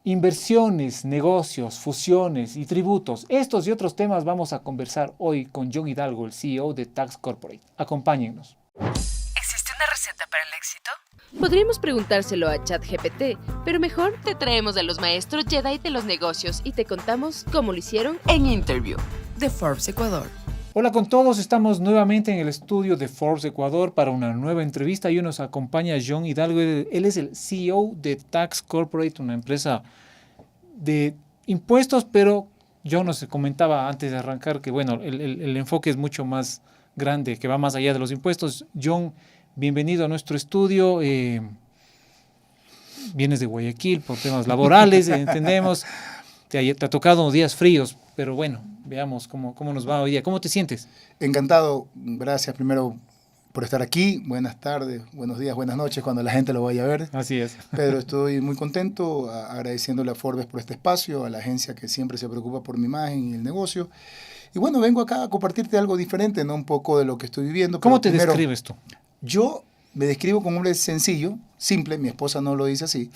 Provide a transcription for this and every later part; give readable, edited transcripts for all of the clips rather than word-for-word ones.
Inversiones, negocios, fusiones y tributos. Estos y otros temas vamos a conversar hoy con John Hidalgo, el CEO de Tax Corporate. Acompáñennos. ¿Existe una receta para el éxito? Podríamos preguntárselo a ChatGPT, pero mejor te traemos a los maestros Jedi de los negocios y te contamos cómo lo hicieron En Interview, de Forbes Ecuador. Hola con todos, estamos nuevamente en el estudio de Forbes Ecuador para una nueva entrevista y hoy nos acompaña John Hidalgo. Él es el CEO de Tax Corporate, una empresa de impuestos, pero yo nos comentaba antes de arrancar que bueno, el enfoque es mucho más grande, que va más allá de los impuestos. John, bienvenido a nuestro estudio. Vienes de Guayaquil por temas laborales, entendemos. Te ha tocado unos días fríos, pero bueno, veamos cómo nos va hoy día. ¿Cómo te sientes? Encantado, gracias primero por estar aquí. Buenas tardes, buenos días, buenas noches cuando la gente lo vaya a ver. Así es. Pedro, estoy muy contento, agradeciéndole a Forbes por este espacio, a la agencia que siempre se preocupa por mi imagen y el negocio. Y bueno, vengo acá a compartirte algo diferente, ¿no? Un poco de lo que estoy viviendo. ¿Cómo te describes tú? Yo me describo como un hombre sencillo, simple, mi esposa no lo dice así.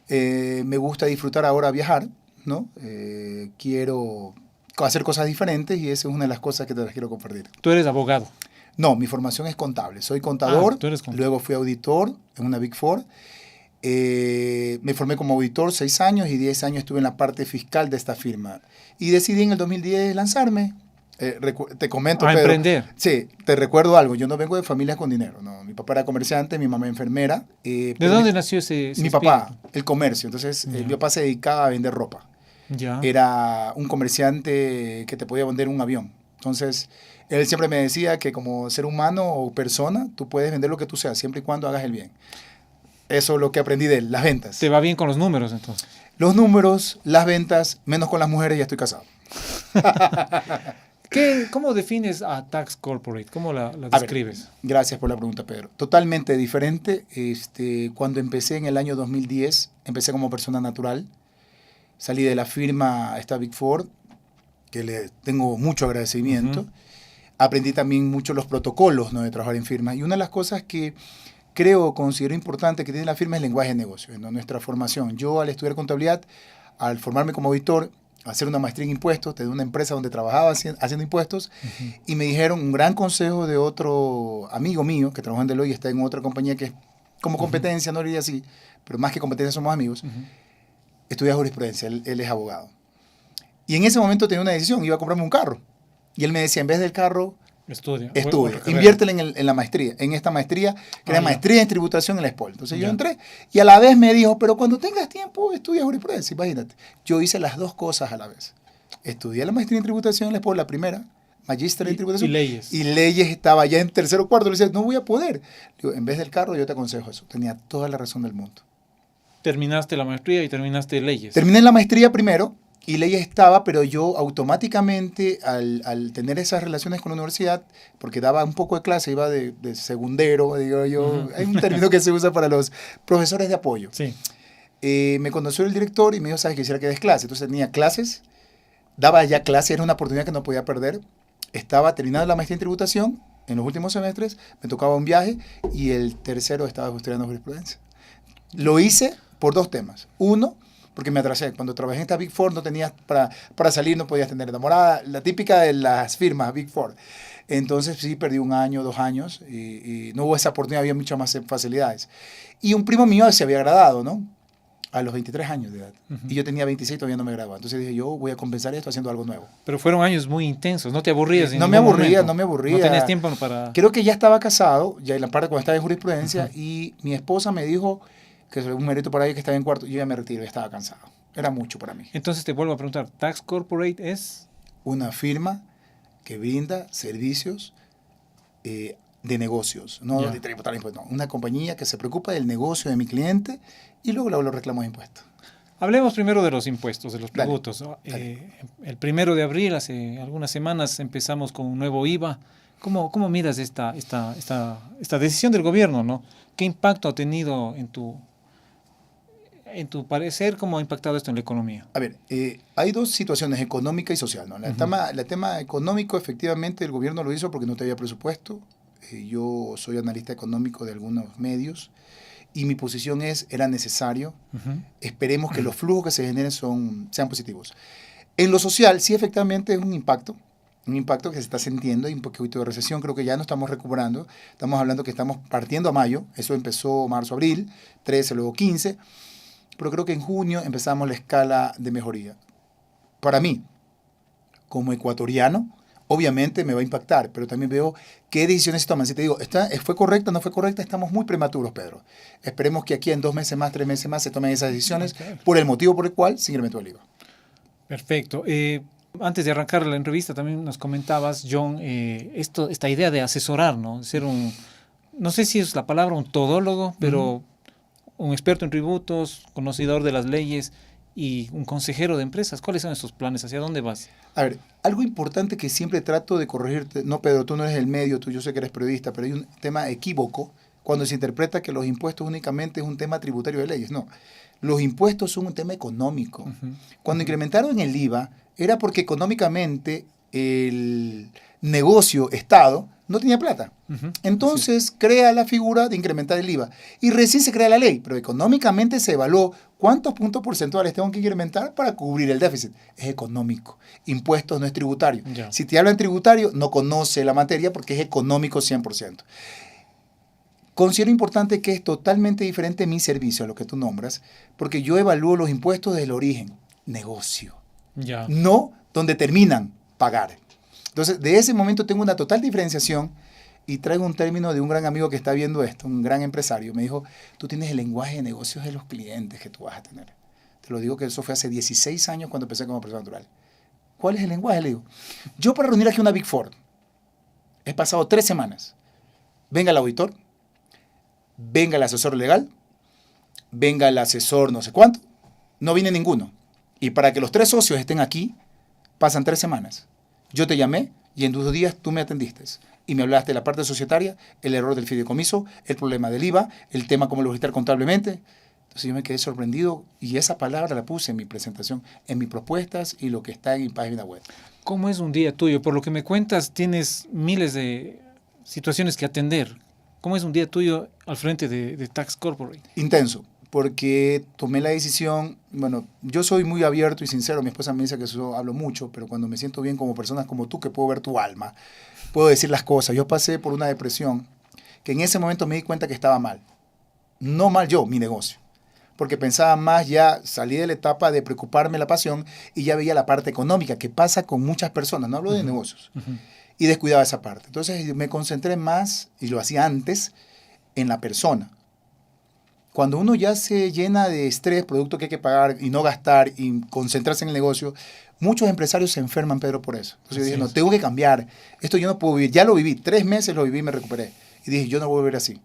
Me gusta disfrutar ahora viajar, ¿no? Quiero hacer cosas diferentes y esa es una de las cosas que te las quiero compartir. Tú eres abogado. No, mi formación es contable. Soy contador, tú eres contador. Luego fui auditor en una Big Four. Me formé como auditor 6 años y 10 años estuve en la parte fiscal de esta firma. Y decidí en el 2010 lanzarme. Te comento, A Pedro. emprender. Sí, te recuerdo algo. Yo no vengo de familias con dinero, ¿no? Mi papá era comerciante, mi mamá enfermera. ¿De dónde nació ese Mi espíritu? papá, el comercio. Entonces, mi papá se dedicaba a vender ropa. Ya. Era un comerciante que te podía vender un avión. Entonces, él siempre me decía que como ser humano o persona, tú puedes vender lo que tú seas, siempre y cuando hagas el bien. Eso es lo que aprendí de él, las ventas. ¿Te va bien con los números entonces? Los números, las ventas, menos con las mujeres, ya estoy casado. ¿Cómo defines a Tax Corporate? ¿Cómo la A ver, describes? gracias por la pregunta, Pedro. Totalmente diferente. Cuando empecé en el año 2010, empecé como persona natural. Salí de la firma, esta Big Four, que le tengo mucho agradecimiento. Aprendí también mucho los protocolos, ¿no?, de trabajar en firmas. Y una de las cosas que considero importante que tiene la firma es el lenguaje de negocio, ¿no? Nuestra formación. Yo, al estudiar contabilidad, al formarme como auditor, hacer una maestría en impuestos, de una empresa donde trabajaba haciendo impuestos, y me dijeron un gran consejo de otro amigo mío que trabaja en Deloitte y está en otra compañía que es como competencia, no diría así, pero más que competencia somos amigos. Estudia jurisprudencia, él es abogado. Y en ese momento tenía una decisión, iba a comprarme un carro. Y él me decía, en vez del carro, Estudia. inviértele en la maestría, en esta maestría, que era ya. maestría en tributación en la SPOL. Entonces Ya. yo entré y a la vez me dijo, pero cuando tengas tiempo, estudia jurisprudencia, imagínate. Yo hice las dos cosas a la vez. Estudié la maestría en tributación en la SPOL, la primera, magíster en tributación. Y leyes. Y leyes estaba ya en tercero o cuarto. Le decía, no voy a poder. Digo, en vez del carro, yo te aconsejo eso. Tenía toda la razón del mundo. Terminaste la maestría y terminaste leyes. Terminé la maestría primero y leyes estaba, pero yo automáticamente al tener esas relaciones con la universidad, porque daba un poco de clase, iba de segundero, digo yo, hay un término que se usa para los profesores de apoyo. Sí. Me conoció el director y me dijo, ¿sabes? Quisiera que des clase. Entonces tenía clases, daba ya clase, era una oportunidad que no podía perder. Estaba terminando la maestría en tributación, en los últimos semestres, me tocaba un viaje y el tercero estaba estudiando jurisprudencia. Lo hice por 2 temas. Uno, porque me atrasé. Cuando trabajé en esta Big Four no tenías para salir, no podías tener enamorada, la típica de las firmas Big Four. Entonces sí, perdí 1 año, 2 años y no hubo esa oportunidad, había muchas más facilidades. Y un primo mío se había graduado, ¿no? A los 23 años de edad. Y yo tenía 26, todavía no me graduaba. Entonces dije, yo voy a compensar esto haciendo algo nuevo. Pero fueron años muy intensos, ¿no te aburrías? No me aburría. No tenías tiempo para... Creo que ya estaba casado, ya en la parte cuando estaba en jurisprudencia, y mi esposa me dijo que es un mérito para ella que estaba en cuarto. Yo ya me retiro, ya estaba cansado. Era mucho para mí. Entonces te vuelvo a preguntar, ¿Tax Corporate es? Una firma que brinda servicios de negocios, no Ya. de tributar impuestos. No. Una compañía que se preocupa del negocio de mi cliente y luego le hago los reclamos de impuestos. Hablemos primero de los impuestos, de los Dale, tributos. dale. El 1 de abril, hace algunas semanas, empezamos con un nuevo IVA. ¿Cómo miras esta decisión del gobierno, ¿no? ¿Qué impacto ha tenido en tu parecer? ¿Cómo ha impactado esto en la economía? A ver, hay 2 situaciones, económica y el tema económico, efectivamente, el gobierno lo hizo porque no tenía presupuesto. Yo soy analista económico de algunos medios y mi posición era necesario. Esperemos que los flujos que se generen sean positivos. En lo social, sí, efectivamente es un impacto que se está sintiendo, y un poquito de recesión. Creo que ya no estamos recuperando. Estamos hablando que estamos partiendo a mayo. Eso empezó marzo, abril, 13, luego 15. Pero creo que en junio empezamos la escala de mejoría. Para mí, como ecuatoriano, obviamente me va a impactar, pero también veo qué decisiones se toman. Si te digo, ¿fue correcta o no fue correcta? Estamos muy prematuros, Pedro. Esperemos que aquí en 2 meses más, 3 meses más se tomen esas decisiones por el motivo por el cual se incrementó el IVA. Perfecto. Antes de arrancar la entrevista también nos comentabas, John, esta idea de asesorar, ¿no? Ser no sé si es la palabra, un todólogo, pero un experto en tributos, conocedor de las leyes y un consejero de empresas. ¿Cuáles son esos planes? ¿Hacia dónde vas? A ver, algo importante que siempre trato de corregirte, no, Pedro, tú no eres el medio, yo sé que eres periodista, pero hay un tema equívoco cuando se interpreta que los impuestos únicamente es un tema tributario de leyes. No, los impuestos son un tema económico. Cuando incrementaron el IVA, era porque económicamente el negocio, Estado, no tenía plata. Entonces crea la figura de incrementar el IVA. Y recién se crea la ley, pero económicamente se evaluó cuántos puntos porcentuales tengo que incrementar para cubrir el déficit. Es económico. Impuestos no es tributario. Ya. Si te hablan tributario, no conoce la materia porque es económico 100%. Considero importante que es totalmente diferente mi servicio a lo que tú nombras, porque yo evalúo los impuestos desde el origen, negocio. Ya. No donde terminan, pagar. Entonces, de ese momento tengo una total diferenciación y traigo un término de un gran amigo que está viendo esto, un gran empresario. Me dijo, tú tienes el lenguaje de negocios de los clientes que tú vas a tener. Te lo digo que eso fue hace 16 años cuando empecé como persona natural. ¿Cuál es el lenguaje? Le digo, yo para reunir aquí una Big Four, he pasado 3 semanas. Venga el auditor, venga el asesor legal, venga el asesor no sé cuánto, no viene ninguno. Y para que los 3 socios estén aquí, pasan 3 semanas. Yo te llamé y en 2 días tú me atendiste y me hablaste de la parte societaria, el error del fideicomiso, el problema del IVA, el tema cómo registrar contablemente. Entonces yo me quedé sorprendido y esa palabra la puse en mi presentación, en mis propuestas y lo que está en mi página web. ¿Cómo es un día tuyo? Por lo que me cuentas, tienes miles de situaciones que atender. ¿Cómo es un día tuyo al frente de Tax Corporate? Intenso, porque tomé la decisión, bueno, yo soy muy abierto y sincero, mi esposa me dice que eso hablo mucho, pero cuando me siento bien como personas como tú, que puedo ver tu alma, puedo decir las cosas. Yo pasé por una depresión que en ese momento me di cuenta que estaba mal. No mal yo, mi negocio. Porque pensaba más, ya salí de la etapa de preocuparme la pasión y ya veía la parte económica, que pasa con muchas personas, no hablo de negocios, y descuidaba esa parte. Entonces me concentré más, y lo hacía antes, en la persona. Cuando uno ya se llena de estrés, producto que hay que pagar y no gastar y concentrarse en el negocio, muchos empresarios se enferman, Pedro, por eso. Entonces yo dije, no, tengo que cambiar. Esto yo no puedo vivir. Ya lo viví. 3 meses lo viví y me recuperé. Y dije, yo no voy a vivir así.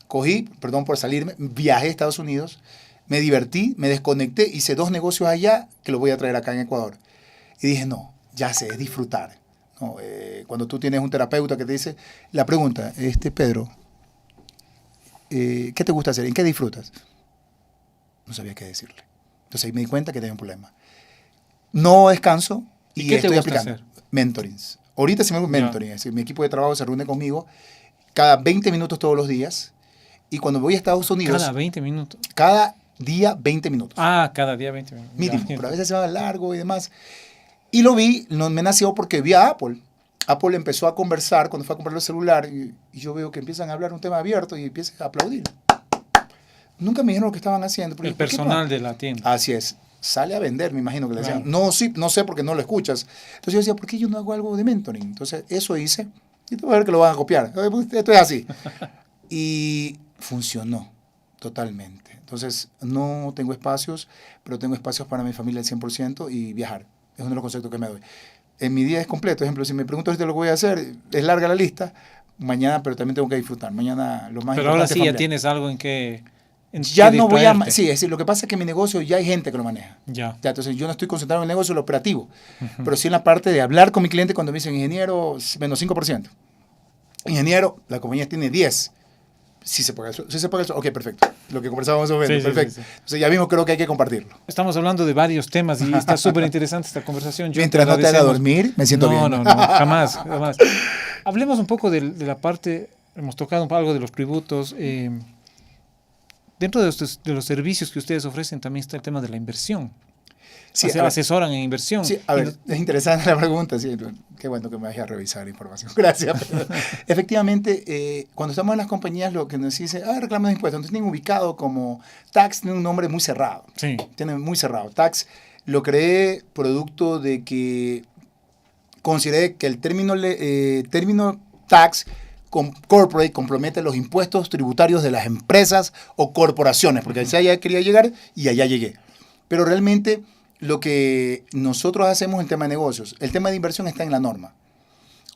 Cogí, perdón por salirme, viajé a Estados Unidos, me divertí, me desconecté, hice 2 negocios allá que los voy a traer acá en Ecuador. Y dije, no, ya sé, es disfrutar. No, cuando tú tienes un terapeuta que te dice, la pregunta, Pedro, ¿qué te gusta hacer? ¿En qué disfrutas? No sabía qué decirle. Entonces ahí me di cuenta que tenía un problema. No descanso y qué te estoy gusta aplicando. hacer? Mentorings. Ahorita se me llama mentoring. Es decir, mi equipo de trabajo se reúne conmigo cada 20 minutos todos los días. Y cuando voy a Estados Unidos... Cada 20 minutos. Cada día 20 minutos. Cada día 20 minutos. Mínimo, pero a veces se va largo y demás. Y lo vi, me nació porque vi a Apple. Apple empezó a conversar cuando fue a comprar el celular y yo veo que empiezan a hablar un tema abierto y empiezan a aplaudir. Nunca me dijeron lo que estaban haciendo. El personal de la tienda. Así es. Sale a vender, me imagino que le decían. No, sí, no sé porque no lo escuchas. Entonces yo decía, ¿por qué yo no hago algo de mentoring? Entonces eso hice y te voy a ver que lo van a copiar. Esto es así. Y funcionó totalmente. Entonces no tengo espacios, pero tengo espacios para mi familia al 100% y viajar. Es uno de los conceptos que me doy. En mi día es completo. Por ejemplo, si me pregunto ahorita lo que voy a hacer, es larga la lista. Mañana, pero también tengo que disfrutar. Mañana lo más Pero ahora importante sí es ya familiar. tienes algo en que Ya no voy a... distraerte. Sí, es decir, lo que pasa es que mi negocio ya hay gente que lo maneja. Ya. Entonces yo no estoy concentrado en el negocio, en lo operativo. Pero sí en la parte de hablar con mi cliente cuando me dicen, ingeniero, menos 5%. Ingeniero, la compañía tiene 10%. Sí se paga eso. Sí se paga eso. Ok, perfecto. Lo que conversábamos en ese momento. Sí, perfecto. sí, sí. Entonces ya mismo creo que hay que compartirlo. Estamos hablando de varios temas y está súper interesante esta conversación. Mientras no te haga dormir, me siento bien. No, jamás. Hablemos un poco de la parte, hemos tocado algo de los tributos. dentro de los servicios que ustedes ofrecen también está el tema de la inversión. Sí, asesoran en inversión. Sí, a ver, es interesante la pregunta. Sí, qué bueno que me vayas a revisar la información. Gracias. Efectivamente, cuando estamos en las compañías, lo que nos dice, reclamo de impuestos. Entonces tienen ubicado como tax, tiene un nombre muy cerrado. Sí. Tiene muy cerrado. Tax lo creé producto de que consideré que el término tax corporate compromete los impuestos tributarios de las empresas o corporaciones, porque allá quería llegar y allá llegué. Pero realmente lo que nosotros hacemos en el tema de negocios, el tema de inversión está en la norma.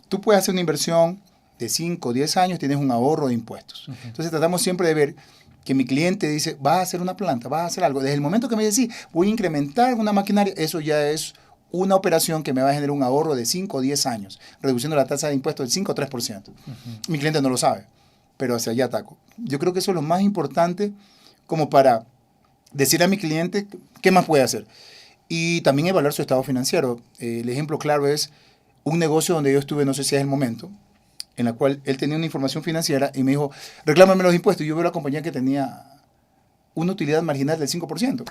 Tú puedes hacer una inversión de 5 o 10 años, tienes un ahorro de impuestos. Entonces tratamos siempre de ver que mi cliente dice, vas a hacer una planta, vas a hacer algo. Desde el momento que me dice, sí, voy a incrementar una maquinaria, eso ya es una operación que me va a generar un ahorro de 5 o 10 años, reduciendo la tasa de impuestos del 5 o 3%. Mi cliente no lo sabe, pero hacia allá ataco. Yo creo que eso es lo más importante como para decir a mi cliente qué más puede hacer. Y también evaluar su estado financiero. El ejemplo claro es un negocio donde yo estuve, no sé si es el momento, en la cual él tenía una información financiera y me dijo, reclámame los impuestos. Y yo veo la compañía que tenía una utilidad marginal del 5%.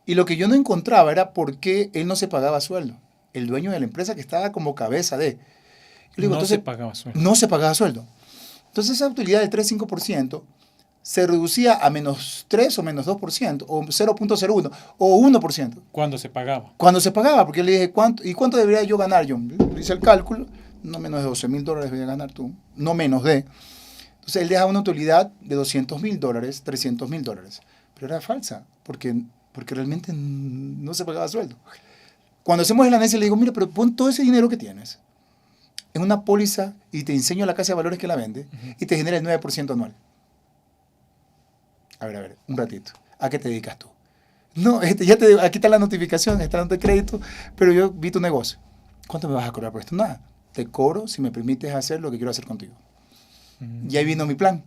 Y lo que yo no encontraba era por qué él no se pagaba sueldo. El dueño de la empresa que estaba como cabeza de... Yo le digo, se pagaba sueldo. No se pagaba sueldo. Entonces esa utilidad del 3,5% se reducía a menos 3 o menos 2%, o 0,01 o 1%. ¿Cuándo se pagaba? Cuando se pagaba, porque yo le dije, ¿cuánto debería yo ganar, John? Le hice el cálculo, no menos de $12,000 deberías ganar tú, no menos de. Entonces él dejaba una utilidad de $200,000, $300,000, pero era falsa, porque realmente no se pagaba sueldo. Cuando hacemos el análisis le digo, mira, pero pon todo ese dinero que tienes en una póliza y te enseño a la casa de valores que la vende y te genera el 9% anual. A ver, un ratito. ¿A qué te dedicas tú? No, aquí está la notificación, está dando el crédito, pero yo vi tu negocio. ¿Cuánto me vas a cobrar por esto? Nada. Te cobro si me permites hacer lo que quiero hacer contigo. Y ahí vino mi plan,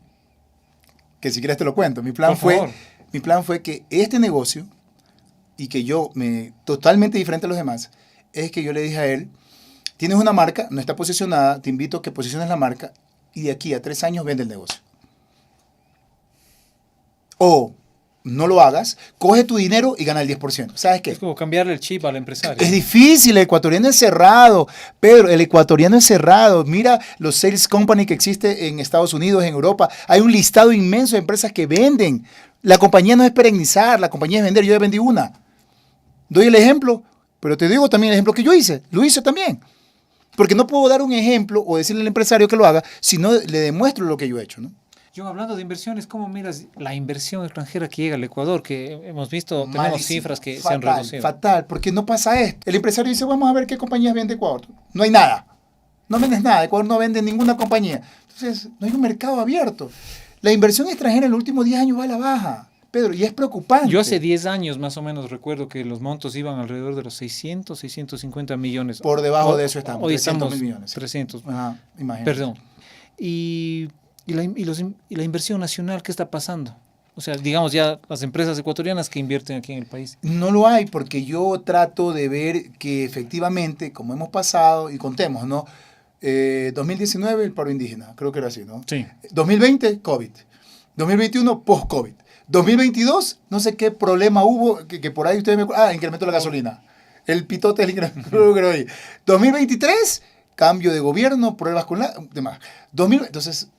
que si quieres te lo cuento. Mi plan fue que este negocio, y que totalmente diferente a los demás, es que yo le dije a él, tienes una marca, no está posicionada, te invito a que posiciones la marca y de aquí a 3 años vende el negocio. O no lo hagas, coge tu dinero y gana el 10%. ¿Sabes qué? Es como cambiarle el chip al empresario. Es difícil, el ecuatoriano es cerrado, Pedro, el ecuatoriano es cerrado. Mira los sales company que existe en Estados Unidos, en Europa. Hay un listado inmenso de empresas que venden. La compañía no es perennizar, la compañía es vender. Yo ya vendí una. Doy el ejemplo, pero te digo también el ejemplo que yo hice. Lo hice también. Porque no puedo dar un ejemplo o decirle al empresario que lo haga si no le demuestro lo que yo he hecho, ¿no? John, hablando de inversiones, ¿cómo miras la inversión extranjera que llega al Ecuador? Que hemos visto, tenemos cifras que se han reducido. Fatal, porque no pasa esto. El empresario dice, vamos a ver qué compañías vende Ecuador. No hay nada. No vendes nada. Ecuador no vende ninguna compañía. Entonces, no hay un mercado abierto. La inversión extranjera en los últimos 10 años va a la baja, Pedro, y es preocupante. Yo hace 10 años más o menos recuerdo que los montos iban alrededor de los 650 millones. Por debajo de eso estamos. Hoy estamos 300 millones. 300. Ajá, imagínate. Perdón. Y la inversión nacional, ¿qué está pasando? O sea, digamos ya las empresas ecuatorianas que invierten aquí en el país. No lo hay, porque yo trato de ver que efectivamente, como hemos pasado, y contemos, ¿no? 2019, el paro indígena, creo que era así, ¿no? Sí. 2020, COVID. 2021, post-COVID. 2022, no sé qué problema hubo, que por ahí ustedes me... incrementó la gasolina. El pitote es el incremento. 2023, cambio de gobierno, pruebas con la... demás. Entonces...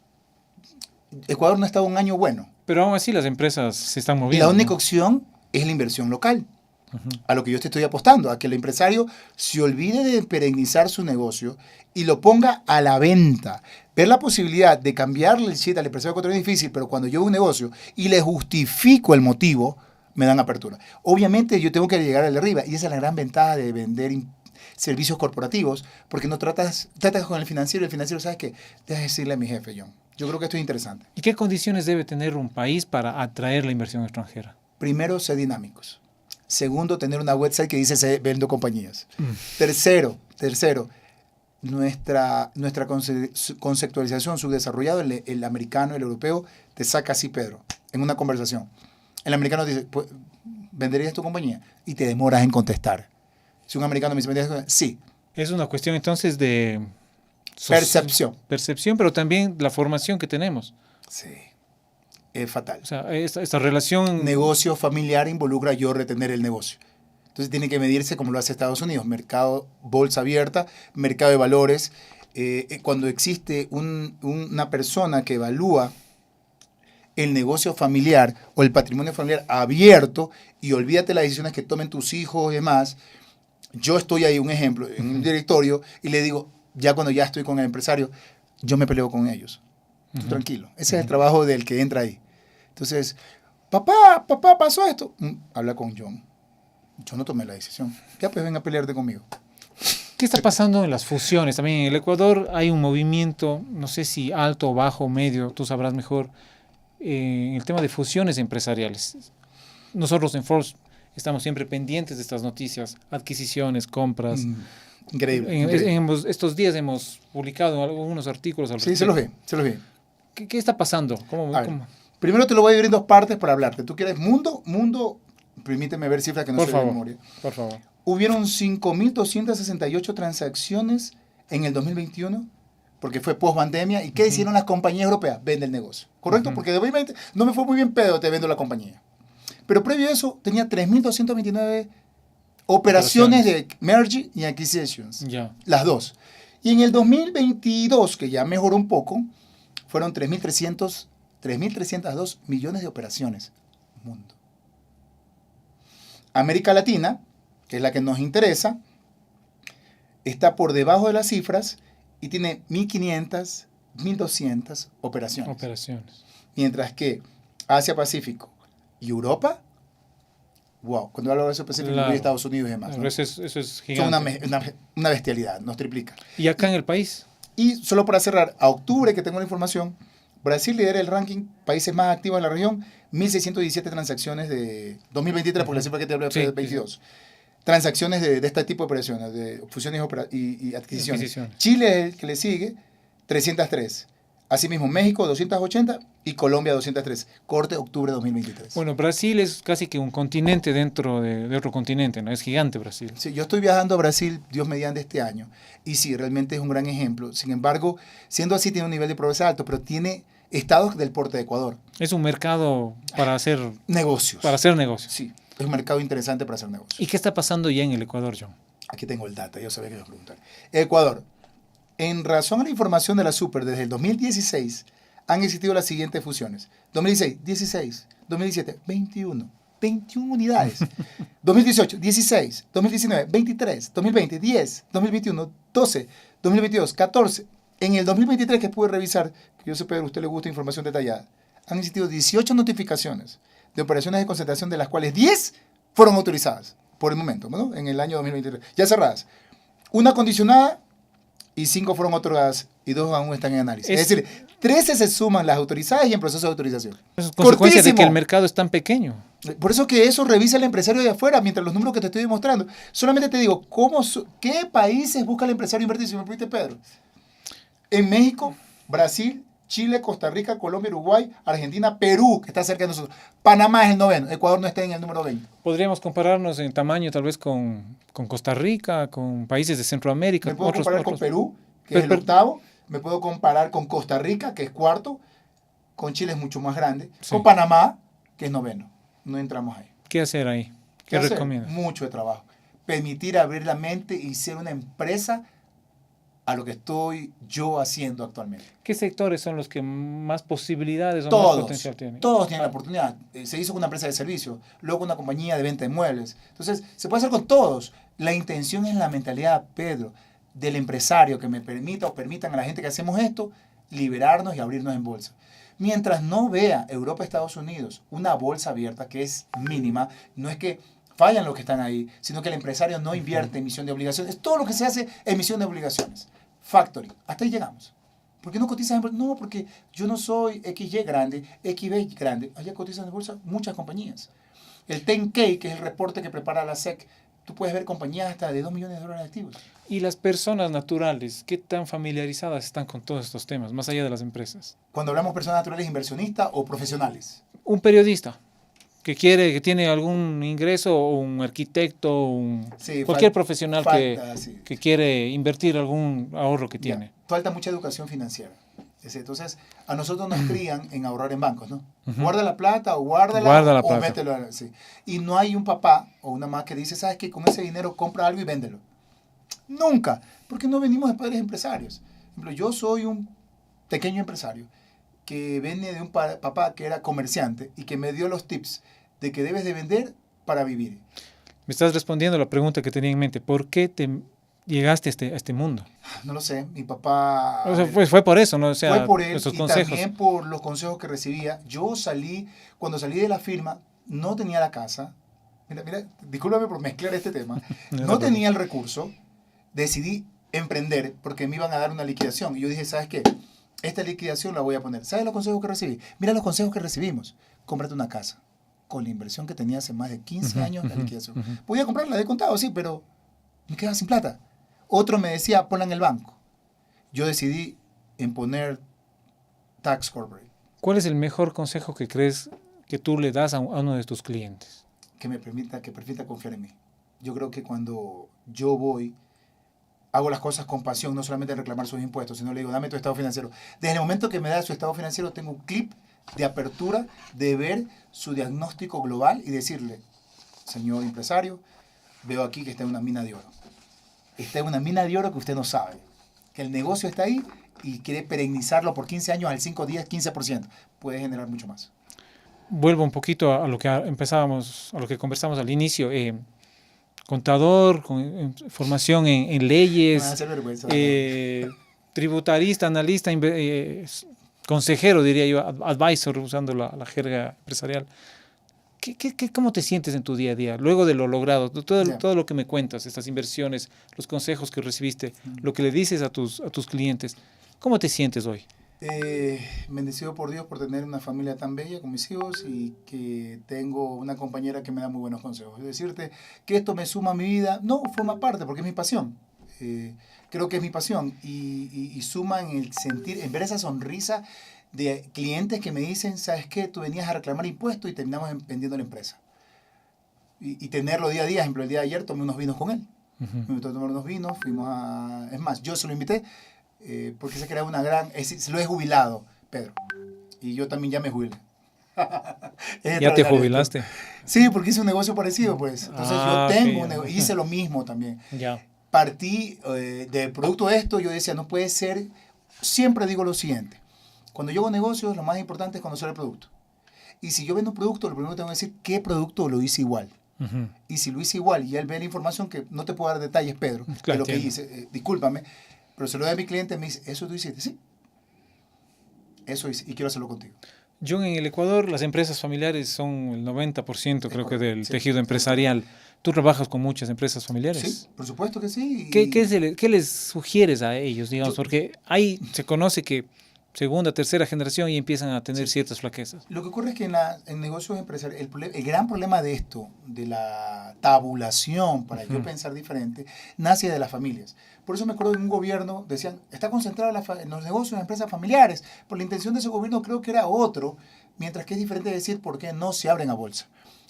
Ecuador no ha estado un año bueno. Pero aún así las empresas se están moviendo. La única opción es la inversión local. A lo que yo te estoy apostando, a que el empresario se olvide de perennizar su negocio y lo ponga a la venta. Ver la posibilidad de cambiarle el chip al empresario ecuatoriano es difícil, pero cuando yo hago un negocio y le justifico el motivo, me dan apertura. Obviamente yo tengo que llegar al de arriba y esa es la gran ventaja de vender servicios corporativos, porque no tratas con el financiero, ¿sabes qué? Deja decirle a mi jefe, John. Yo creo que esto es interesante. ¿Y qué condiciones debe tener un país para atraer la inversión extranjera? Primero, ser dinámicos. Segundo, tener una website que dice vendo compañías. Tercero, nuestra conceptualización subdesarrollado, el americano, el europeo, te saca así, Pedro, en una conversación. El americano dice, pues, ¿venderías tu compañía? Y te demoras en contestar. Si un americano me dice, ¿venderías tu compañía? Sí. Es una cuestión entonces de... Percepción. Percepción, pero también la formación que tenemos. Sí. es fatal. O sea, esta relación... Negocio familiar involucra yo retener el negocio. Entonces tiene que medirse como lo hace Estados Unidos, mercado, bolsa abierta, mercado de valores. Cuando existe una persona que evalúa el negocio familiar o el patrimonio familiar abierto y olvídate las decisiones que tomen tus hijos y demás, yo estoy ahí, un ejemplo, en un directorio y le digo, ya cuando ya estoy con el empresario, yo me peleo con ellos. Tú tranquilo. Ese es el trabajo del que entra ahí. Entonces, papá, pasó esto. Habla con John. Yo no tomé la decisión. Ya pues ven a pelearte conmigo. ¿Qué está pasando en las fusiones? También en el Ecuador hay un movimiento, no sé si alto, bajo, medio, tú sabrás mejor, en el tema de fusiones empresariales. Nosotros en Forbes estamos siempre pendientes de estas noticias, adquisiciones, compras. Increíble. Estos días hemos publicado algunos artículos al Sí, respecto. se los vi. ¿Qué está pasando? ¿Cómo? Primero te lo voy a dividir en dos partes para hablarte. ¿Tú quieres mundo? Permíteme ver cifras que no sé de memoria. Por favor. Hubieron 5.268 transacciones en el 2021, porque fue post-pandemia. ¿Y qué hicieron las compañías europeas? Vende el negocio. ¿Correcto? Porque obviamente no me fue muy bien, pero te vendo la compañía. Pero previo a eso, tenía 3.229 operaciones de merge y acquisitions. Ya. Las dos. Y en el 2022, que ya mejoró un poco, fueron 3.302 millones de operaciones. Mundo. América Latina, que es la que nos interesa, está por debajo de las cifras y tiene 1.500, 1.200 operaciones. Mientras que Asia-Pacífico y Europa, wow, cuando hablo de Asia-Pacífico, incluye Estados Unidos y demás. ¿No? Eso es gigante. Son una bestialidad, nos triplica. ¿Y acá en el país? Y solo para cerrar, a octubre que tengo la información, Brasil lidera el ranking países más activos en la región, 1.617 transacciones de 2023, porque la cifra que te hablé fue de 22. Sí. Transacciones de este tipo de operaciones, de fusiones y adquisiciones. Chile es el que le sigue, 303. Asimismo, México, 280 y Colombia, 203. Corte octubre de 2023. Bueno, Brasil es casi que un continente dentro de otro continente, ¿no? Es gigante Brasil. Sí, yo estoy viajando a Brasil, Dios mediante, este año. Y sí, realmente es un gran ejemplo. Sin embargo, siendo así, tiene un nivel de pobreza alto, pero tiene estados del porte de Ecuador. Es un mercado para hacer negocios. Para hacer negocios. Sí, es un mercado interesante para hacer negocios. ¿Y qué está pasando ya en el Ecuador, John? Aquí tengo el data, yo sabía que iba a preguntar. Ecuador. En razón a la información de la Super, desde el 2016 han existido las siguientes fusiones. 2016, 16. 2017, 21. 21 unidades. 2018, 16. 2019, 23. 2020, 10. 2021, 12. 2022, 14. En el 2023, que pude revisar, que yo sé, Pedro, a usted le gusta información detallada, han existido 18 notificaciones de operaciones de concentración, de las cuales 10 fueron autorizadas por el momento, ¿no? En el año 2023. Ya cerradas. Una condicionada y 5 fueron otorgadas y 2 aún están en análisis. Es decir, 13 se suman las autorizadas y en proceso de autorización. Es consecuencia de que el mercado es tan pequeño. Por eso que eso revisa el empresario de afuera, mientras los números que te estoy demostrando. Solamente te digo, ¿qué países busca el empresario invertir? Si me permite, Pedro. En México, Brasil, Chile, Costa Rica, Colombia, Uruguay, Argentina, Perú, que está cerca de nosotros. Panamá es el 9º, Ecuador no está en el número 20. Podríamos compararnos en tamaño tal vez con Costa Rica, con países de Centroamérica. Me puedo comparar con Perú, que es el 8º. Me puedo comparar con Costa Rica, que es 4º. Con Chile es mucho más grande. Sí. Con Panamá, que es 9º. No entramos ahí. ¿Qué hacer ahí? ¿Qué recomiendas? Mucho de trabajo. Permitir abrir la mente y ser una empresa a lo que estoy yo haciendo actualmente. ¿Qué sectores son los que más posibilidades o más potencial tienen? Todos tienen la oportunidad. Se hizo con una empresa de servicio, luego con una compañía de venta de muebles. Entonces, se puede hacer con todos. La intención es la mentalidad, Pedro, del empresario, que me permita o permitan a la gente que hacemos esto liberarnos y abrirnos en bolsa. Mientras no vea Europa, Estados Unidos, una bolsa abierta que es mínima, no es que fallan los que están ahí, sino que el empresario no invierte en emisión de obligaciones. Todo lo que se hace es emisión de obligaciones. Factory. Hasta ahí llegamos. ¿Por qué no cotizan en bolsa? No, porque yo no soy XY grande, XB grande. Allá cotizan en bolsa muchas compañías. El 10K, que es el reporte que prepara la SEC, tú puedes ver compañías hasta de $2 millones de activos. ¿Y las personas naturales, qué tan familiarizadas están con todos estos temas, más allá de las empresas? Cuando hablamos de personas naturales, inversionistas o profesionales. Un periodista que tiene algún ingreso, o un arquitecto, cualquier profesional que quiere invertir algún ahorro que tiene. Falta mucha educación financiera. Entonces, a nosotros nos crían en ahorrar en bancos, ¿no? Ujú. Guarda la plata o guárdala Guarda la o plata. mételo. Sí. Y no hay un papá o una mamá que dice, ¿sabes qué? Con ese dinero compra algo y véndelo. Nunca, porque no venimos de padres empresarios. Por ejemplo, yo soy un pequeño empresario que viene de un papá que era comerciante y que me dio los tips de que debes de vender para vivir. Me estás respondiendo a la pregunta que tenía en mente. ¿Por qué te llegaste a este mundo? No lo sé, mi papá... O sea, fue por eso, ¿no? O sea, fue por él nuestros y consejos. también por los consejos que recibía. Yo cuando salí de la firma, no tenía la casa. Mira, discúlpame por mezclar este tema. No tenía el recurso. Decidí emprender porque me iban a dar una liquidación. Y yo dije, ¿sabes qué? Esta liquidación la voy a poner. ¿Sabes los consejos que recibí? Mira los consejos que recibimos. Cómprate una casa. Con la inversión que tenía hace más de 15 años, la liquidación. Podía comprarla de contado, sí, pero me quedaba sin plata. Otro me decía, ponla en el banco. Yo decidí en poner Tax Corporate. ¿Cuál es el mejor consejo que crees que tú le das a uno de tus clientes? Que permita confiar en mí. Yo creo que cuando yo hago las cosas con pasión, no solamente reclamar sus impuestos, sino le digo, dame tu estado financiero. Desde el momento que me da su estado financiero, tengo un clip de apertura de ver su diagnóstico global y decirle, señor empresario, veo aquí que está en una mina de oro. Está en una mina de oro que usted no sabe. Que el negocio está ahí y quiere perennizarlo por 15 años al 5, 10, 15%. Puede generar mucho más. Vuelvo un poquito a lo que empezábamos, a lo que conversamos al inicio. Contador, con formación en leyes, Me va a hacer vergüenza. tributarista, analista, consejero, diría yo, advisor, usando la jerga empresarial. ¿Cómo te sientes en tu día a día, luego de lo logrado? Todo lo que me cuentas, estas inversiones, los consejos que recibiste, lo que le dices a tus clientes, ¿cómo te sientes hoy? Bendecido por Dios por tener una familia tan bella con mis hijos y que tengo una compañera que me da muy buenos consejos. Es decirte que esto me suma a mi vida, no, forma parte porque es mi pasión. Creo que es mi pasión y suma en el sentir, en ver esa sonrisa de clientes que me dicen, ¿sabes qué? Tú venías a reclamar impuestos y terminamos vendiendo la empresa. Y tenerlo día a día. Por ejemplo, el día de ayer tomé unos vinos con él. Me invitó a tomar unos vinos, fuimos a... Es más, yo se lo invité porque sé que era una gran... lo he jubilado, Pedro. Y yo también ya me jubilé. ¿Ya te jubilaste? Sí, porque hice un negocio parecido, pues. Entonces yo tengo okay. un negocio. Hice lo mismo también. Ya. Partí del producto de esto, yo decía, no puede ser... Siempre digo lo siguiente. Cuando yo hago negocios, lo más importante es conocer el producto. Y si yo vendo un producto, lo primero que tengo que decir, ¿qué producto lo hice igual? Uh-huh. Y si lo hice igual y él ve la información, que no te puedo dar detalles, Pedro, Claro, de lo que entiendo. hice, discúlpame, pero se lo doy a mi cliente y me dice, ¿eso tú hiciste? Sí. Eso hice y quiero hacerlo contigo. John, en el Ecuador las empresas familiares son el 90%, creo que del sí, tejido empresarial. ¿Tú trabajas con muchas empresas familiares? Sí, por supuesto que sí. ¿Qué les sugieres a ellos, digamos? Porque ahí se conoce que segunda, tercera generación y empiezan a tener ciertas flaquezas. Lo que ocurre es que en negocios empresariales, el gran problema de esto, de la tabulación, para yo pensar diferente, nace de las familias. Por eso me acuerdo de un gobierno, decían, está concentrado en los negocios en empresas familiares. Por la intención de ese gobierno creo que era otro, mientras que es diferente decir por qué no se abren a bolsa.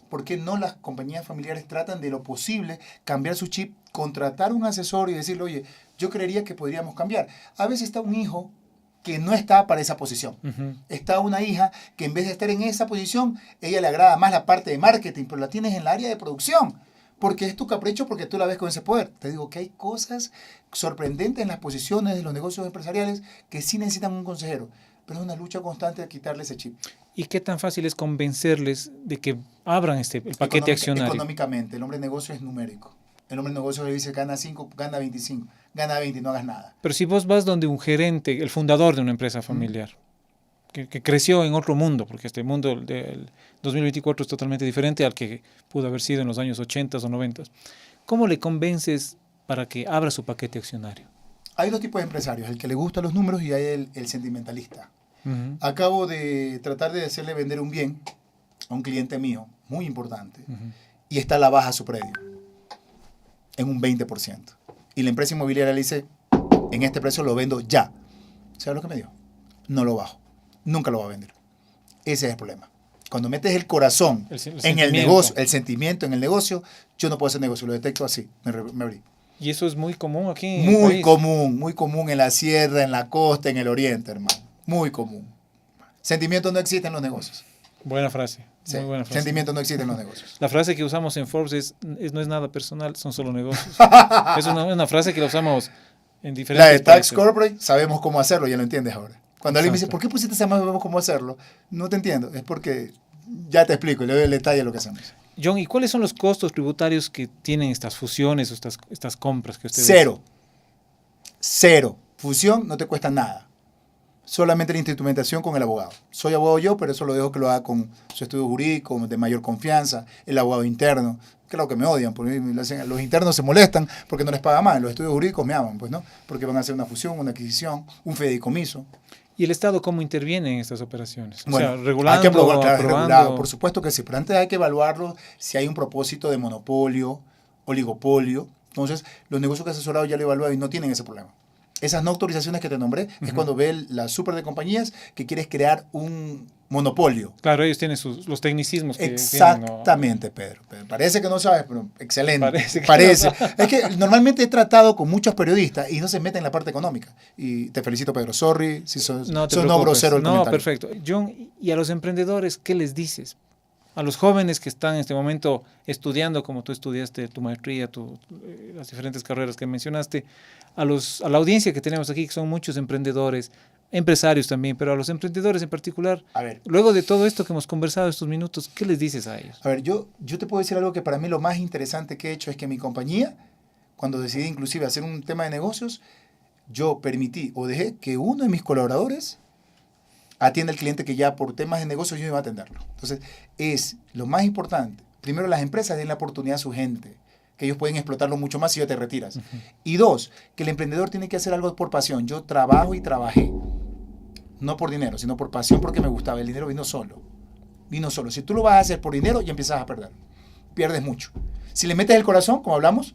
¿Por qué no las compañías familiares tratan de lo posible cambiar su chip, contratar un asesor y decirle, oye, yo creería que podríamos cambiar? A veces está un hijo que no está para esa posición. Uh-huh. Está una hija que en vez de estar en esa posición, ella le agrada más la parte de marketing, pero la tienes en el área de producción, porque es tu capricho, porque tú la ves con ese poder. Te digo que hay cosas sorprendentes en las posiciones de los negocios empresariales que sí necesitan un consejero, pero es una lucha constante de quitarle ese chip. ¿Y qué tan fácil es convencerles de que abran el paquete accionario? Económicamente, el hombre de negocio es numérico. El hombre de negocio le dice, gana 5, gana 25, gana 20 y no hagas nada. Pero si vos vas donde un gerente, el fundador de una empresa familiar, que creció en otro mundo, porque este mundo del 2024 es totalmente diferente al que pudo haber sido en los años 80 o 90, ¿cómo le convences para que abra su paquete accionario? Hay dos tipos de empresarios, el que le gusta los números y hay el sentimentalista. Uh-huh. Acabo de tratar de hacerle vender un bien a un cliente mío, muy importante, y está a la baja su predio, en un 20%. Y la empresa inmobiliaria le dice, en este precio lo vendo ya. ¿Sabes lo que me dio? No lo bajo. Nunca lo va a vender. Ese es el problema. Cuando metes el corazón en el negocio, el sentimiento en el negocio, yo no puedo hacer negocio, lo detecto así, me abrí. Y eso es muy común aquí en Muy el país. común en la sierra, en la costa, en el oriente, hermano. Muy común. Sentimientos no existen en los negocios. Buena frase. Sí, Muy buena frase. sentimientos no existen en los negocios. La frase que usamos en Forbes no es nada personal, son solo negocios. Es una frase que la usamos en diferentes La de Tax países. Corporate, sabemos cómo hacerlo, ya lo entiendes ahora. Cuando alguien me dice, Exacto. ¿por qué pusiste esa más sabemos cómo hacerlo? No te entiendo, es porque ya te explico, le doy el detalle de lo que hacemos. John, ¿y cuáles son los costos tributarios que tienen estas fusiones o estas compras que ustedes Cero. Cero. Fusión no te cuesta nada. Solamente la instrumentación con el abogado. Soy abogado yo, pero eso lo dejo que lo haga con su estudio jurídico de mayor confianza, el abogado interno. Claro que me odian, porque los internos se molestan porque no les paga más. Los estudios jurídicos me aman, pues, ¿no? Porque van a hacer una fusión, una adquisición, un fideicomiso. ¿Y el Estado cómo interviene en estas operaciones? O Bueno, sea, regulando, hay que probar, claro, es aprobando. regulado, por supuesto que sí, pero antes hay que evaluarlo si hay un propósito de monopolio, oligopolio. Entonces, los negocios que he asesorado ya lo he evaluado y no tienen ese problema. Esas no autorizaciones que te nombré es cuando ve la super de compañías que quieres crear un monopolio. Claro, ellos tienen los tecnicismos que Exactamente, Pedro. Parece que no sabes, pero excelente. Parece que Parece. no sabes. Es que normalmente he tratado con muchos periodistas y no se meten en la parte económica. Y te felicito, Pedro. Sorry si sos No te no preocupes. grosero el No, comentario. perfecto. John, ¿y a los emprendedores qué les dices? A los jóvenes que están en este momento estudiando, como tú estudiaste tu maestría, las diferentes carreras que mencionaste, a la audiencia que tenemos aquí, que son muchos emprendedores, empresarios también, pero a los emprendedores en particular, A ver. luego de todo esto que hemos conversado estos minutos, ¿qué les dices a ellos? A ver, yo te puedo decir algo que para mí lo más interesante que he hecho es que mi compañía, cuando decidí inclusive hacer un tema de negocios, yo permití o dejé que uno de mis colaboradores atienda al cliente que ya por temas de negocios yo iba a atenderlo. Entonces, es lo más importante. Primero, las empresas den la oportunidad a su gente, que ellos pueden explotarlo mucho más si ya te retiras. Y dos, que el emprendedor tiene que hacer algo por pasión. Yo trabajo y trabajé, no por dinero, sino por pasión porque me gustaba. El dinero vino solo. Vino solo. Si tú lo vas a hacer por dinero, ya empiezas a perder. Pierdes mucho. Si le metes el corazón, como hablamos,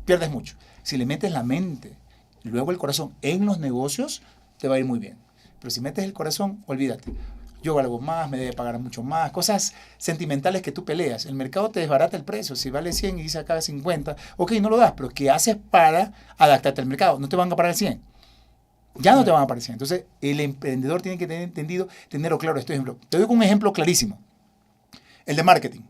pierdes mucho. Si le metes la mente, luego el corazón en los negocios, te va a ir muy bien. Pero si metes el corazón, olvídate. Yo valgo más, me debe pagar mucho más. Cosas sentimentales que tú peleas. El mercado te desbarata el precio. Si vale 100 y dice acá 50, ok, no lo das, pero ¿qué haces para adaptarte al mercado? No te van a pagar el 100. Ya no te van a pagar el 100. Entonces, el emprendedor tiene que tener entendido, tenerlo claro. Este ejemplo. Te doy un ejemplo clarísimo. El de marketing.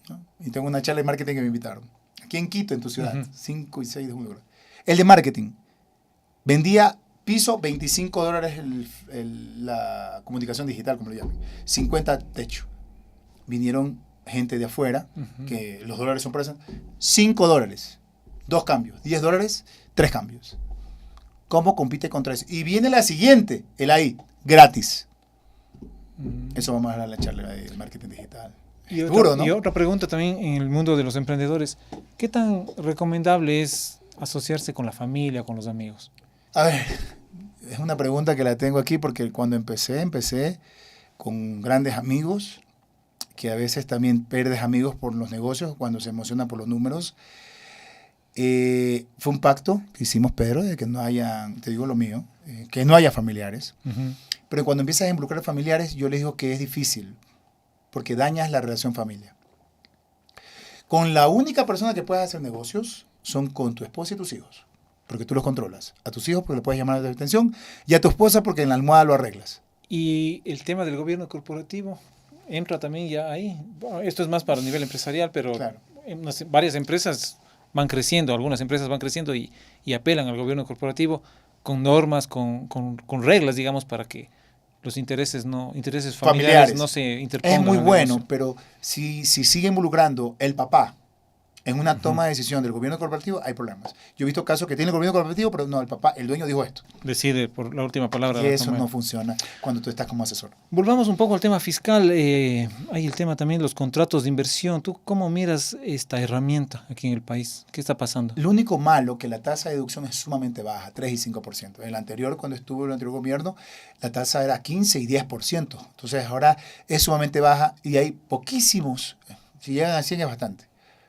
¿No? Y tengo una charla de marketing que me invitaron. Aquí en Quito, en tu ciudad. 5 y 6 de junio. El de marketing. Vendía piso, $25 la comunicación digital, como le llaman. 50 techo. Vinieron gente de afuera, que los dólares son presas. $5. 2 cambios. $10. 3 cambios. ¿Cómo compite contra eso? Y viene la siguiente, el AI, gratis. Eso vamos a hablar en la charla de marketing digital. Y Duro, ¿no? Y otra pregunta también en el mundo de los emprendedores. ¿Qué tan recomendable es asociarse con la familia, con los amigos? A ver, es una pregunta que la tengo aquí porque cuando empecé con grandes amigos, que a veces también pierdes amigos por los negocios cuando se emocionan por los números. Fue un pacto que hicimos, Pedro, de que no haya, te digo lo mío, que no haya familiares. Pero cuando empiezas a involucrar familiares, yo les digo que es difícil porque dañas la relación familia. Con la única persona que puedes hacer negocios son con tu esposa y tus hijos. Porque tú los controlas. A tus hijos porque le puedes llamar a la atención y a tu esposa porque en la almohada lo arreglas. Y el tema del gobierno corporativo entra también ya ahí. Bueno, esto es más para el nivel empresarial, pero Claro. Varias empresas van creciendo, algunas empresas van creciendo y apelan al gobierno corporativo con normas, con reglas, digamos, para que los intereses familiares no se interpongan. Es muy al bueno, negocio. pero si sigue involucrando el papá en una toma de decisión del gobierno corporativo, hay problemas. Yo he visto casos que tiene el gobierno corporativo, pero no, el papá, el dueño dijo esto. Decide por la última palabra. Y eso no funciona cuando tú estás como asesor. Volvamos un poco al tema fiscal. Hay el tema también de los contratos de inversión. ¿Tú cómo miras esta herramienta aquí en el país? ¿Qué está pasando? Lo único malo que la tasa de deducción es sumamente baja, 3 y 5%. En el anterior, cuando estuvo el anterior gobierno, la tasa era 15 y 10%. Entonces ahora es sumamente baja y hay poquísimos, si llegan a 100 es bastante,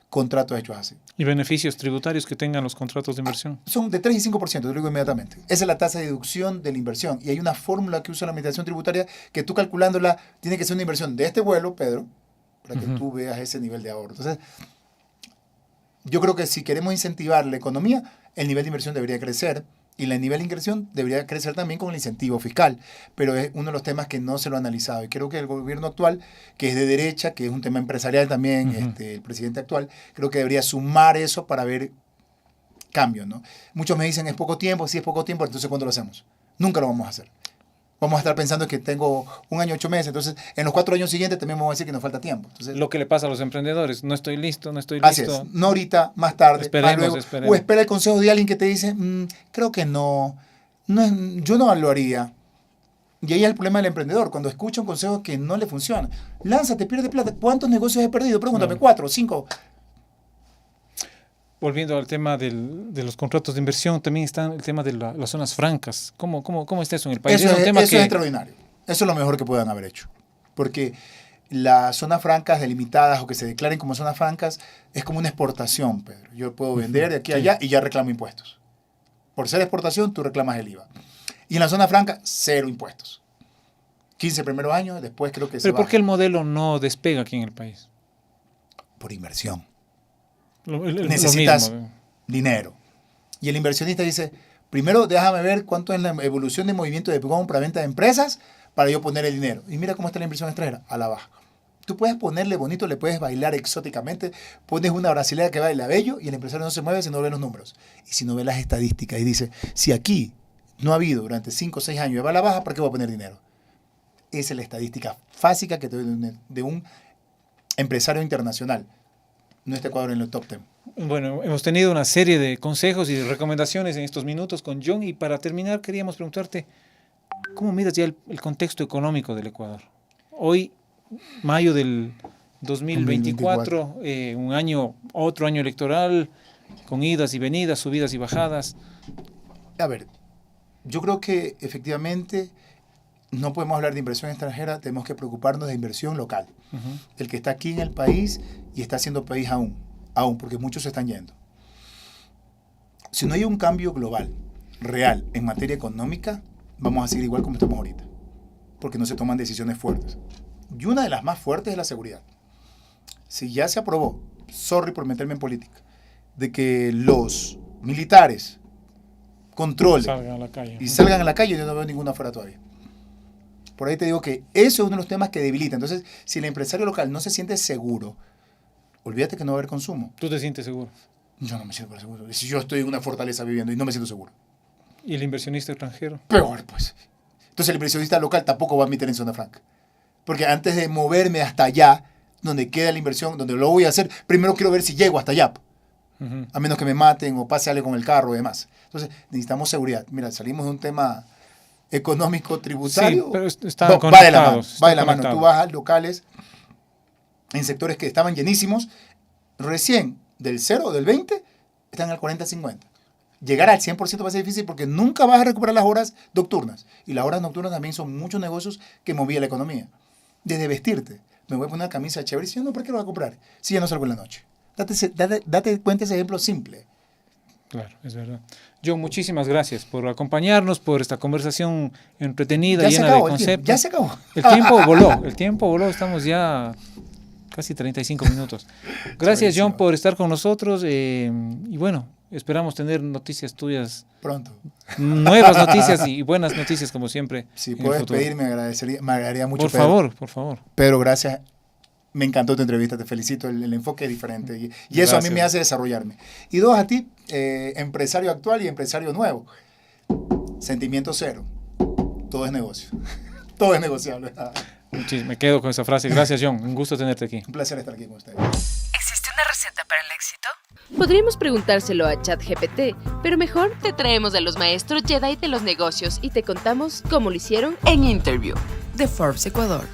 contratos hechos así. ¿Y beneficios tributarios que tengan los contratos de inversión? Son de 3 y 5%, te lo digo inmediatamente. Esa es la tasa de deducción de la inversión. Y hay una fórmula que usa la administración tributaria que tú calculándola, tiene que ser una inversión de este vuelo, Pedro, para que tú veas ese nivel de ahorro. Entonces, yo creo que si queremos incentivar la economía, el nivel de inversión debería crecer Y el nivel de inversión debería crecer también con el incentivo fiscal, pero es uno de los temas que no se lo ha analizado. Y creo que el gobierno actual, que es de derecha, que es un tema empresarial también, el presidente actual, creo que debería sumar eso para ver cambios, ¿no? Muchos me dicen, es poco tiempo, sí es poco tiempo, entonces ¿cuándo lo hacemos? Nunca lo vamos a hacer. Vamos a estar pensando que tengo 1 año, 8 meses, entonces en los 4 años siguientes también vamos a decir que nos falta tiempo. Entonces, Lo que le pasa a los emprendedores, no estoy listo. así es, no ahorita, más tarde, Esperemos, más luego, esperemos. o espera el consejo de alguien que te dice, creo que no yo no lo haría. Y ahí es el problema del emprendedor, cuando escucha un consejo que no le funciona. Lánzate, pierde plata. ¿Cuántos negocios he perdido? Pregúntame, 4, 5. Volviendo al tema de los contratos de inversión, también está el tema de las zonas francas. ¿Cómo está eso en el país? Eso un tema es extraordinario. Eso es lo mejor que puedan haber hecho. Porque las zonas francas delimitadas o que se declaren como zonas francas es como una exportación, Pedro. Yo puedo vender de aquí a allá y ya reclamo impuestos. Por ser exportación, tú reclamas el IVA. Y en la zona franca, 0 impuestos. 15 primeros años, después creo que se ¿Pero por baja. qué el modelo no despega aquí en el país? Por inversión. Lo Necesitas mismo. dinero. Y el inversionista dice, primero déjame ver cuánto es la evolución de movimiento de compra-venta de empresas para yo poner el dinero. Y mira cómo está la inversión extranjera, a la baja. Tú puedes ponerle bonito, le puedes bailar exóticamente, pones una brasilera que baila bello y el empresario no se mueve si no ve los números. Y si no ve las estadísticas y dice, si aquí no ha habido durante 5 o 6 años y va a la baja, ¿para qué voy a poner dinero? Esa es la estadística básica que te doy de un empresario internacional. No está Ecuador en el top 10. Bueno, hemos tenido una serie de consejos y de recomendaciones en estos minutos con John, y para terminar queríamos preguntarte, ¿cómo miras ya el contexto económico del Ecuador? Hoy, mayo del 2024, otro año electoral, con idas y venidas, subidas y bajadas. A ver, yo creo que efectivamente no podemos hablar de inversión extranjera, tenemos que preocuparnos de inversión local. El que está aquí en el país y está haciendo país aún, porque muchos se están yendo. Si no hay un cambio global, real, en materia económica, vamos a seguir igual como estamos ahorita, porque no se toman decisiones fuertes. Y una de las más fuertes es la seguridad. Si ya se aprobó, sorry por meterme en política, de que los militares controlen Salgan a la calle. y salgan a la calle, yo no veo ninguna afuera todavía. Por ahí te digo que eso es uno de los temas que debilita. Entonces, si el empresario local no se siente seguro, olvídate que no va a haber consumo. ¿Tú te sientes seguro? Yo no me siento seguro. Si yo estoy en una fortaleza viviendo y no me siento seguro. ¿Y el inversionista extranjero? Peor, pues. Entonces, el inversionista local tampoco va a meter en zona franca. Porque antes de moverme hasta allá, donde queda la inversión, donde lo voy a hacer, primero quiero ver si llego hasta allá. A menos que me maten o pase algo con el carro y demás. Entonces, necesitamos seguridad. Mira, salimos de un tema económico tributario. Sí, pero están va de la mano. conectados. Va de la mano. Tú vas a locales en sectores que estaban llenísimos, recién del 0 o del 20 están al 40-50. Llegar al 100% va a ser difícil porque nunca vas a recuperar las horas nocturnas. Y las horas nocturnas también son muchos negocios que movían la economía. Desde vestirte. Me voy a poner una camisa chévere. Si no, ¿por qué lo voy a comprar? Si ya no salgo en la noche. Date cuenta ese ejemplo simple. Claro, es verdad. John, muchísimas gracias por acompañarnos, por esta conversación entretenida, llena de conceptos. Ya se acabó. El tiempo voló, estamos ya casi 35 minutos. Gracias, John, por estar con nosotros y bueno, esperamos tener noticias tuyas. Pronto. Nuevas noticias y buenas noticias como siempre. Si puedes pedirme, me agradaría mucho. Por favor. Pedro, gracias. Me encantó tu entrevista, te felicito, el enfoque es diferente y eso a mí me hace desarrollarme. Y 2, a ti, empresario actual y empresario nuevo. Sentimiento cero. Todo es negocio. Todo es negociable. Me quedo con esa frase. Gracias, John. Un gusto tenerte aquí. Un placer estar aquí con ustedes. ¿Existe una receta para el éxito? Podríamos preguntárselo a ChatGPT, pero mejor te traemos a los maestros Jedi de los negocios y te contamos cómo lo hicieron En Interview de Forbes Ecuador.